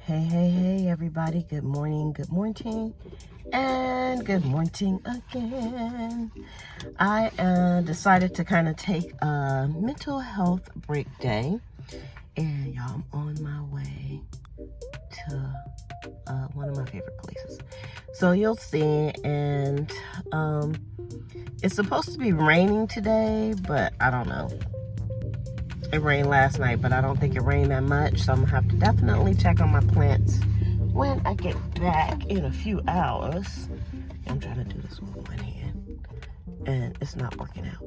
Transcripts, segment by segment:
Hey, everybody. Good morning, and good morning again. I decided to kind of take a mental health break day, and y'all, I'm on my way to one of my favorite places. So you'll see, and it's supposed to be raining today, but I don't know. It rained last night, but I don't think it rained that much, so I'm gonna have to definitely check on my plants when I get back in a few hours. I'm trying to do this with one hand, and it's not working out.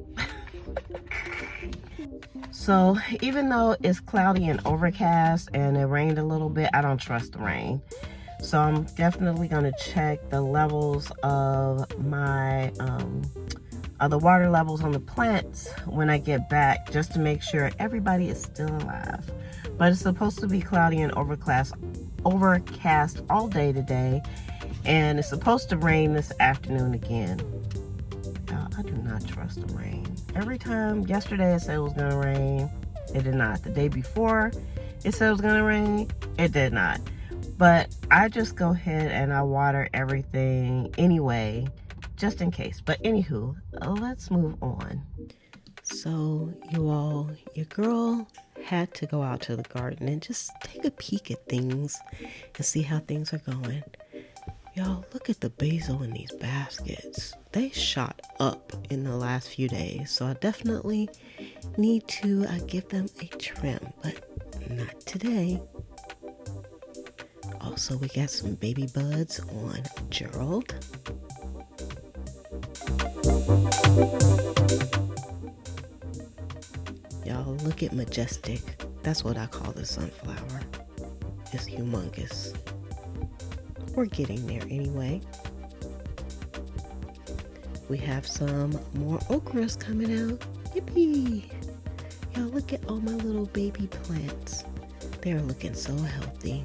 So even though it's cloudy and overcast and it rained a little bit, I don't trust the rain. So I'm definitely gonna check the levels of my the water levels on the plants when I get back, just to make sure everybody is still alive. But it's supposed to be cloudy and overcast all day today, and it's supposed to rain this afternoon again. I do not trust the rain. Every time, yesterday it said it was gonna rain, it did not. The day before it said it was gonna rain, it did not. But I just go ahead and I water everything anyway, just in case. But anywho, let's move on. So you all, your girl had to go out to the garden and just take a peek at things and see how things are going. Y'all, look at the basil in these baskets. They shot up in the last few days, so I definitely need to give them a trim, but not today. Also, we got some baby buds on Gerald. Y'all, look at Majestic. That's what I call the sunflower. It's humongous. We're getting there anyway. We have some more okras coming out. Yippee! Y'all, look at all my little baby plants. They're looking so healthy.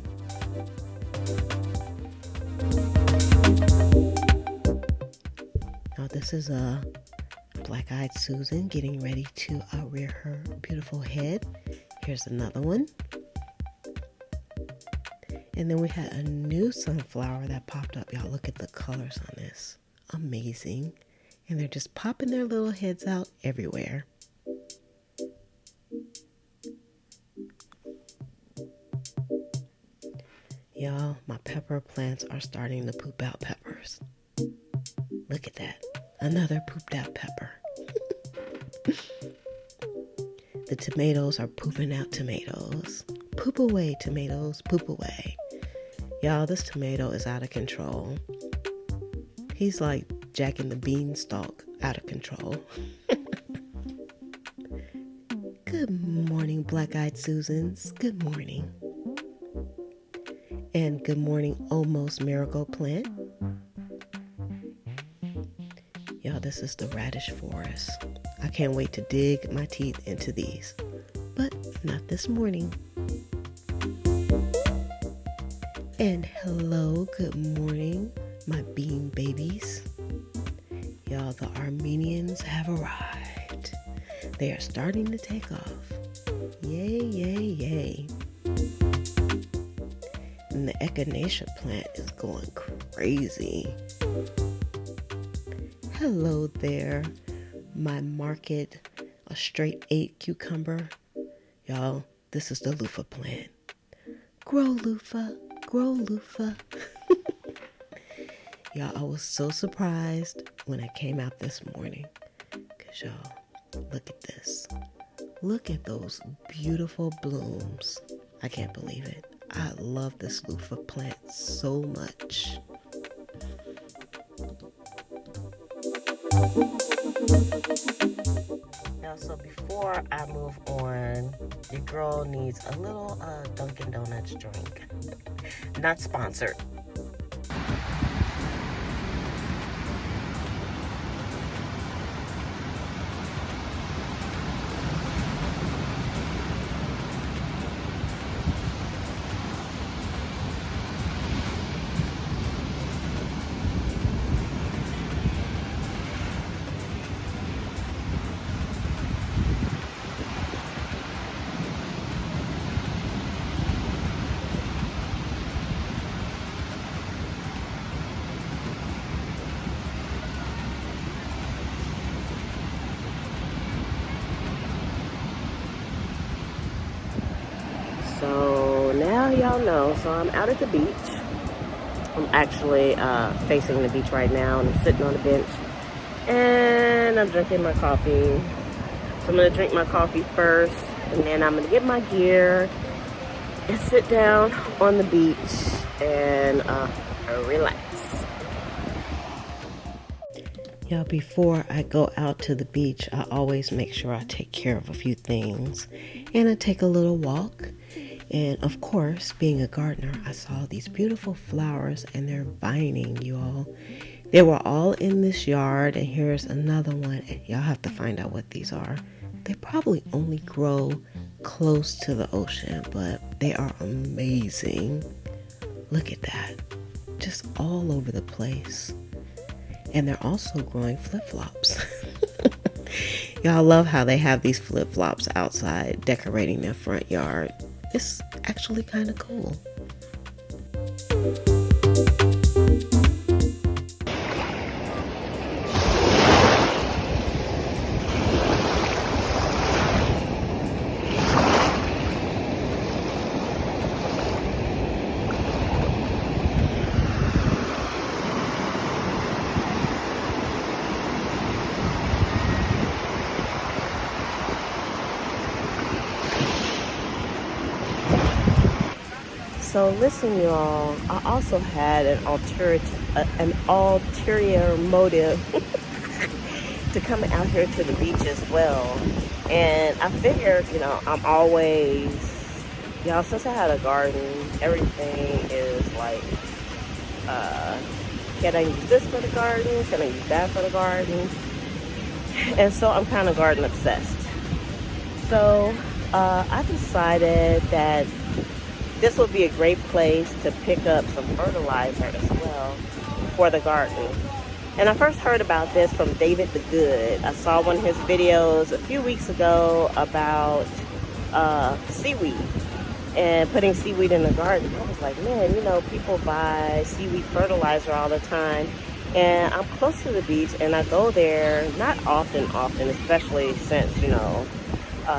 Now this is a black-eyed Susan getting ready to rear her beautiful head. Here's another one. And then we had a new sunflower that popped up. Y'all, look at the colors on this. Amazing. And they're just popping their little heads out everywhere. Y'all, my pepper plants are starting to poop out peppers. Look at that. Another pooped out pepper. The tomatoes are pooping out tomatoes. Poop away, tomatoes, poop away. Y'all, this tomato is out of control. He's like Jack and the Beanstalk, out of control. Good morning, black-eyed Susans. Good morning. And good morning, almost miracle plant. Y'all, this is the radish forest. I can't wait to dig my teeth into these, but not this morning. And hello, good morning, my bean babies. Y'all, the Armenians have arrived. They are starting to take off. Yay, yay, yay. And the echinacea plant is going crazy. Hello there, my market, a straight 8 cucumber. Y'all, this is the loofah plant. Grow loofah, grow loofah. Y'all, I was so surprised when I came out this morning. Because y'all, look at this. Look at those beautiful blooms. I can't believe it. I love this loofah plant so much. Now, so before I move on, your girl needs a little Dunkin' Donuts drink. Not sponsored. now y'all know. So I'm out at the beach. I'm actually facing the beach right now, and I'm sitting on the bench, and I'm drinking my coffee. So I'm gonna drink my coffee first, and then I'm gonna get my gear and sit down on the beach and relax. Y'all, before I go out to the beach, I always make sure I take care of a few things, and I take a little walk. And of course, being a gardener, I saw these beautiful flowers, and they're vining, you all. They were all in this yard, and here's another one, and y'all have to find out what these are. They probably only grow close to the ocean, but they are amazing. Look at that, just all over the place. And they're also growing flip-flops. Y'all love how they have these flip-flops outside decorating their front yard. It's actually kind of cool. So listen, y'all, I also had an ulterior motive to come out here to the beach as well. And I figured, you know, I'm always, y'all, since I had a garden, everything is like, can I use this for the garden? Can I use that for the garden? And so I'm kind of garden obsessed. So I decided that this would be a great place to pick up some fertilizer as well for the garden. And I first heard about this from David the Good. I saw one of his videos a few weeks ago about seaweed and putting seaweed in the garden. I was like, man, you know, people buy seaweed fertilizer all the time. And I'm close to the beach, and I go there not often, especially since, you know,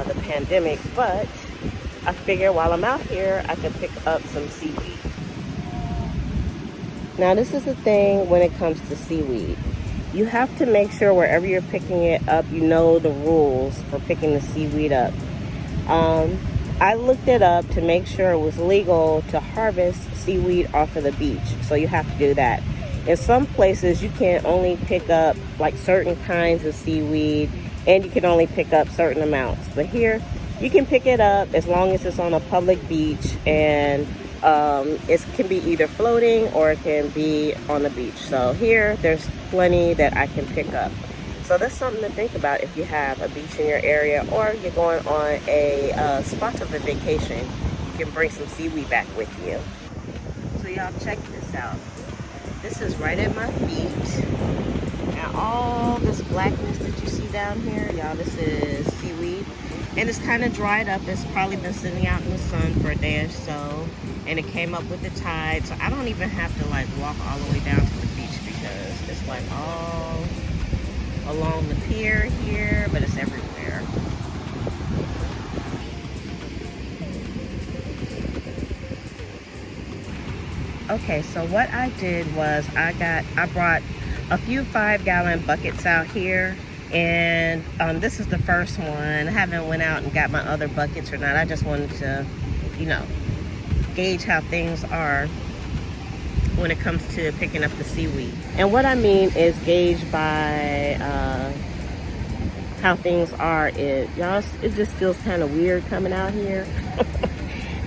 the pandemic, but I figure while I'm out here, I can pick up some seaweed. Now, this is the thing when it comes to seaweed. You have to make sure wherever you're picking it up, you know the rules for picking the seaweed up. I looked it up to make sure it was legal to harvest seaweed off of the beach. So you have to do that. In some places, you can only pick up like certain kinds of seaweed, and you can only pick up certain amounts. But here, you can pick it up as long as it's on a public beach, and it can be either floating or it can be on the beach. So here, there's plenty that I can pick up. So that's something to think about if you have a beach in your area, or you're going on a spot of a vacation. You can bring some seaweed back with you. So y'all, check this out. This is right at my feet. And all this blackness that you see down here, y'all, this is seaweed. And it's kind of dried up. It's probably been sitting out in the sun for a day or so. And it came up with the tide. So I don't even have to like walk all the way down to the beach, because it's like all along the pier here, but it's everywhere. Okay, so what I did was I brought a few 5-gallon buckets out here. And this is the first one. I haven't went out and got my other buckets or not. I just wanted to, you know, gauge how things are when it comes to picking up the seaweed. And what I mean is gauge by how things are. It just feels kind of weird coming out here.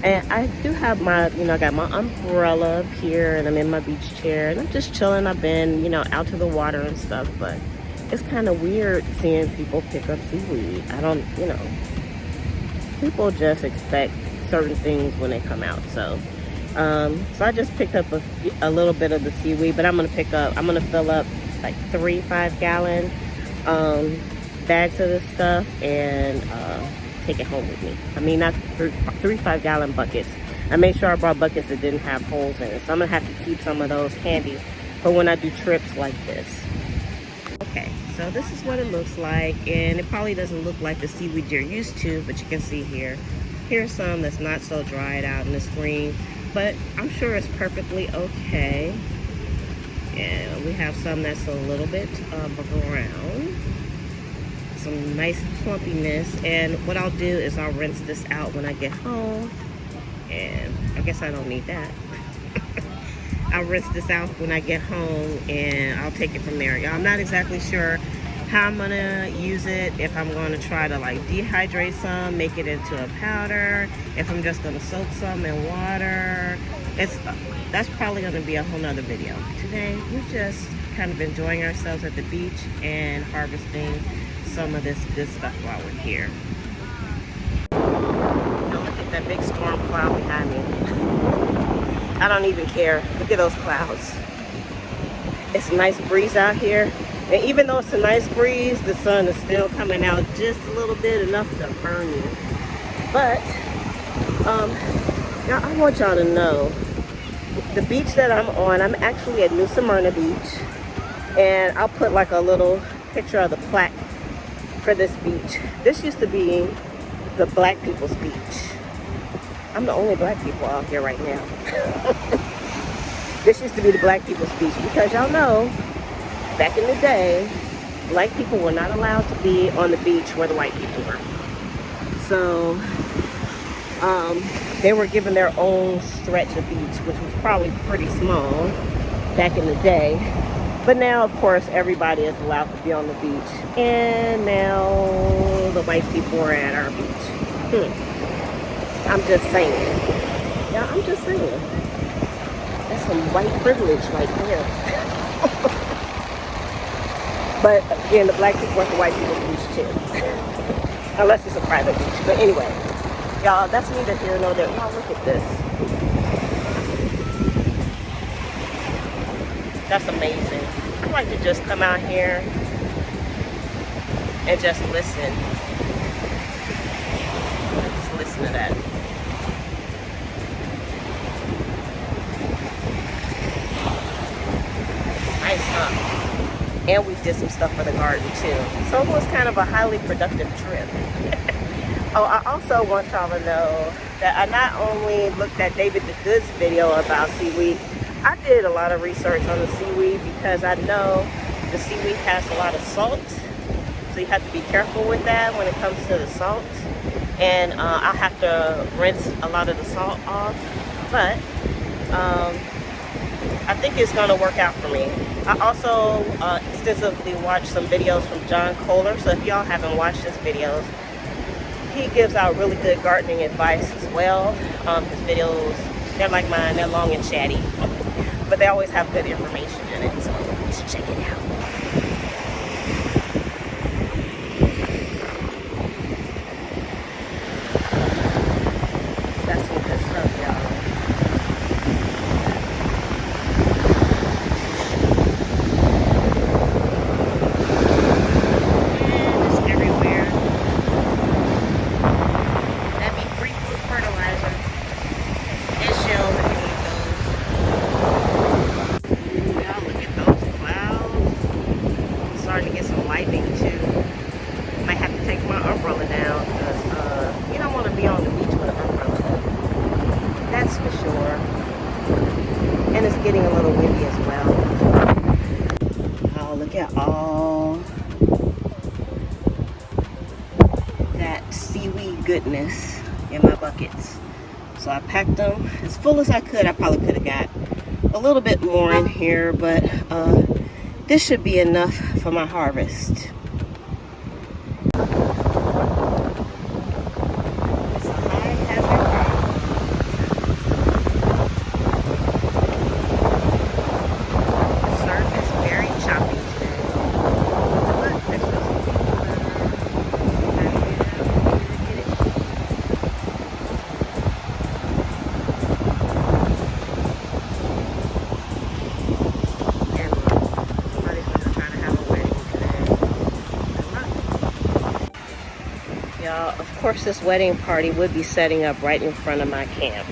And I do have my, you know, I got my umbrella up here, and I'm in my beach chair, and I'm just chilling. I've been, you know, out to the water and stuff, but it's kind of weird seeing people pick up seaweed. I don't, you know, people just expect certain things when they come out. So I just picked up a little bit of the seaweed, but I'm gonna fill up like 3 5-gallon bags of this stuff and take it home with me. I mean, not 3 5-gallon buckets. I made sure I brought buckets that didn't have holes in it. So I'm gonna have to keep some of those handy for when I do trips like this. Okay, so this is what it looks like, and it probably doesn't look like the seaweed you're used to, but you can see here Here's some that's not so dried out in this green, but I'm sure it's perfectly okay. And we have some that's a little bit brown. Some nice plumpiness. And what I'll do is I'll rinse this out when I get home. And I guess I don't need that. I'll rinse this out when I get home and I'll take it from there. Y'all, I'm not exactly sure how I'm gonna use it. If I'm gonna try to like dehydrate some, make it into a powder, if I'm just gonna soak some in water. That's probably gonna be a whole nother video. Today, we're just kind of enjoying ourselves at the beach and harvesting some of this good stuff while we're here. Now look at that big storm cloud behind me. I don't even care. Look at those clouds. It's a nice breeze out here. And even though it's a nice breeze, the sun is still coming out just a little bit, enough to burn you. But, now I want y'all to know, the beach that I'm on, I'm actually at New Smyrna Beach. And I'll put like a little picture of the plaque for this beach. This used to be the black people's beach. I'm the only black people out here right now. This used to be the black people's beach because y'all know, back in the day, black people were not allowed to be on the beach where the white people were. So, they were given their own stretch of beach, which was probably pretty small back in the day. But now, of course, everybody is allowed to be on the beach. And now the white people are at our beach. I'm just saying. Yeah, I'm just saying. That's some white privilege right there. But again, the black people at the white people's beach too. Unless it's a private beach. But anyway, y'all, that's neither here nor there. Y'all, look at this. That's amazing. I like to just come out here and just listen. Just listen to that. Nice, huh? And we did some stuff for the garden too. So it was kind of a highly productive trip. Oh, I also want y'all to know that I not only looked at David the Good's video about seaweed, I did a lot of research on the seaweed because I know the seaweed has a lot of salt. So you have to be careful with that when it comes to the salt. And I'll have to rinse a lot of the salt off. But I think it's going to work out for me. I also extensively watched some videos from John Kohler. So if y'all haven't watched his videos, he gives out really good gardening advice as well. His videos, they're like mine, they're long and chatty. But they always have good information in it, so let's check it out. That's some good stuff, y'all. And it's everywhere. That'd be free food fertilizer and shells if you need those. Y'all, look at those clouds. I'm starting to get some lightning too. Might have to take my umbrella down because you don't want to be on the beach with an umbrella up. That's for sure. And it's getting a little windy as well. Oh, look at all that seaweed goodness in my buckets. So I packed them as full as I could. I probably could have got a little bit more in here, but this should be enough for my harvest. Of course, this wedding party would be setting up right in front of my camp.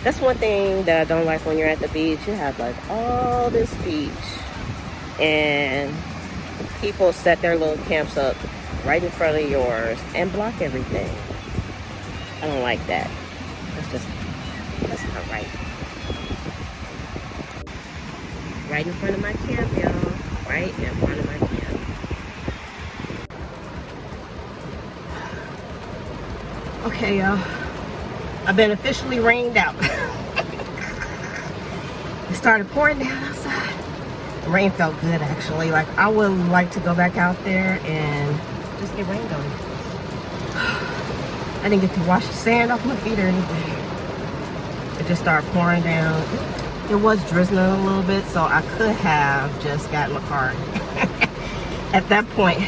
That's one thing that I don't like when you're at the beach. You have like all this beach and people set their little camps up right in front of yours and block everything. I don't like that. That's not right. Right in front of my camp, y'all. Right in front of my camp. Okay, y'all. I've been officially rained out. It started pouring down outside. The rain felt good, actually. Like, I would like to go back out there and just get rained on. I didn't get to wash the sand off my feet or anything. It just started pouring down. It was drizzling a little bit, so I could have just gotten my car at that point.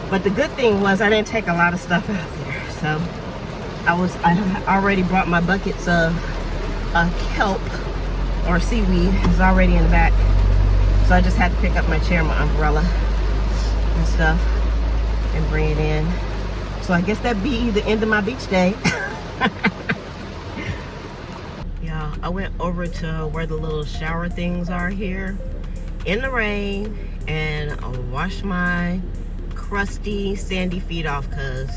But the good thing was I didn't take a lot of stuff out there. So I already brought my buckets of kelp or seaweed. It's already in the back. So I just had to pick up my chair, my umbrella and stuff and bring it in. So I guess that'd be the end of my beach day. Yeah, I went over to where the little shower things are here in the rain and I washed my crusty, sandy feet off because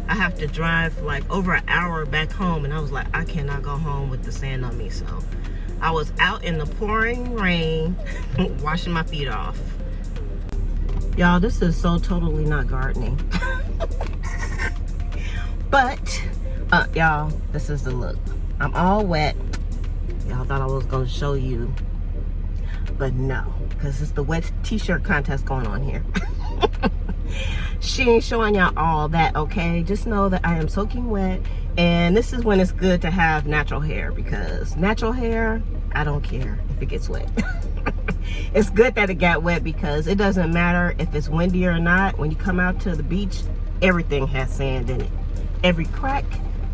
I have to drive like over an hour back home, and I was like, I cannot go home with the sand on me. So I was out in the pouring rain washing my feet off. Y'all, this is so totally not gardening. But y'all, this is the look. I'm all wet. Y'all thought I was gonna show you, but no, because it's the wet t-shirt contest going on here. She ain't showing y'all all that, okay? Just know that I am soaking wet, and this is when it's good to have natural hair, because natural hair, I don't care if it gets wet. It's good that it got wet because it doesn't matter if it's windy or not. When you come out to the beach, everything has sand in it. Every crack,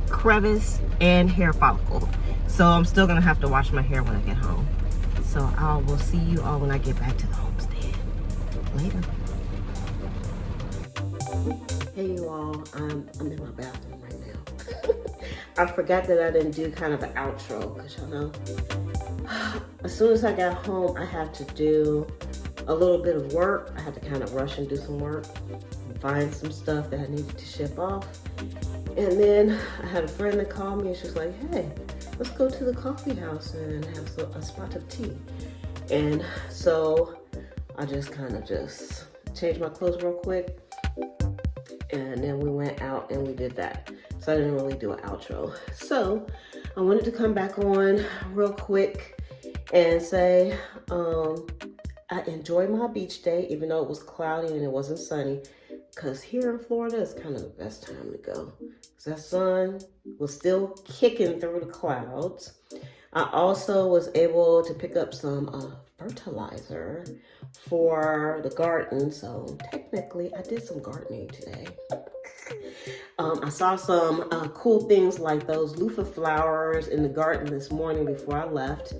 crevice, and hair follicle. So I'm still gonna have to wash my hair when I get home. So I will see you all when I get back to the homestead. Later. Hey you all, I'm in my bathroom right now. I forgot that I didn't do kind of an outro, because y'all know, as soon as I got home, I had to do a little bit of work. I had to kind of rush and do some work, and find some stuff that I needed to ship off. And then I had a friend that called me and she was like, hey, let's go to the coffee house and have a spot of tea. And so I just kind of just changed my clothes real quick. And then we went out and we did that. So I didn't really do an outro. So I wanted to come back on real quick and say I enjoyed my beach day, even though it was cloudy and it wasn't sunny. Because here in Florida, it's kind of the best time to go. Because that sun was still kicking through the clouds. I also was able to pick up some fertilizer for the garden. So technically, I did some gardening today. I saw some cool things like those loofah flowers in the garden this morning before I left.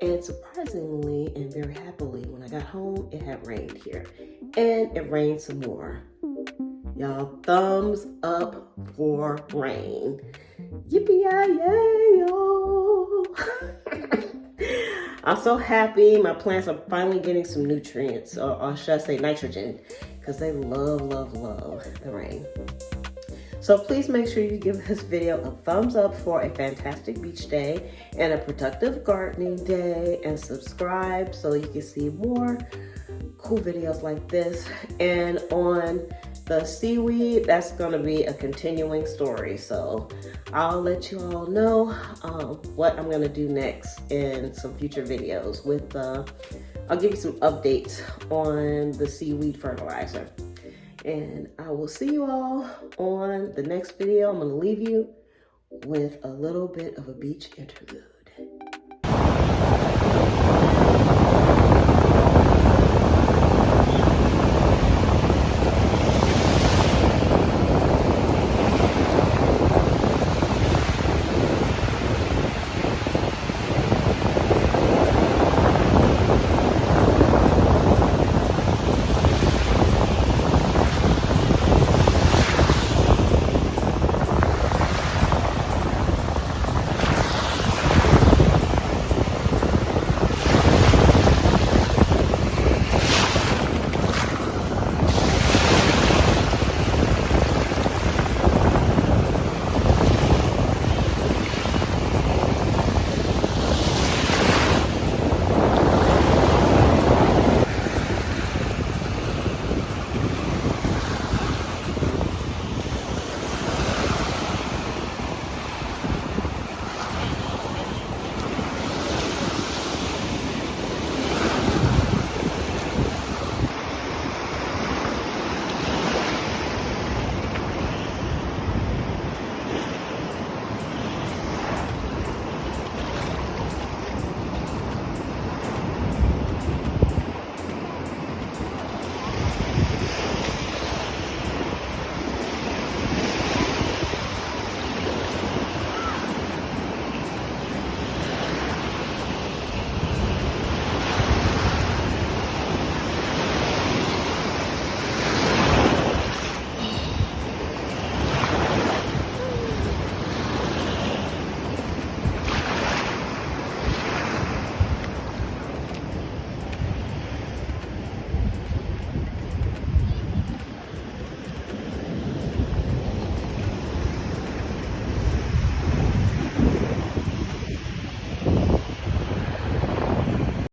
And surprisingly and very happily, when I got home, it had rained here. And it rained some more. Y'all, thumbs up for rain. Yippee-yi-yay, y'all. I'm so happy my plants are finally getting some nutrients, or should I say nitrogen, because they love, love, love the rain. So please make sure you give this video a thumbs up for a fantastic beach day and a productive gardening day, and subscribe so you can see more cool videos like this. And on the seaweed, that's going to be a continuing story. So I'll let you all know what I'm going to do next in some future videos with I'll give you some updates on the seaweed fertilizer. And I will see you all on the next video. I'm going to leave you with a little bit of a beach interlude.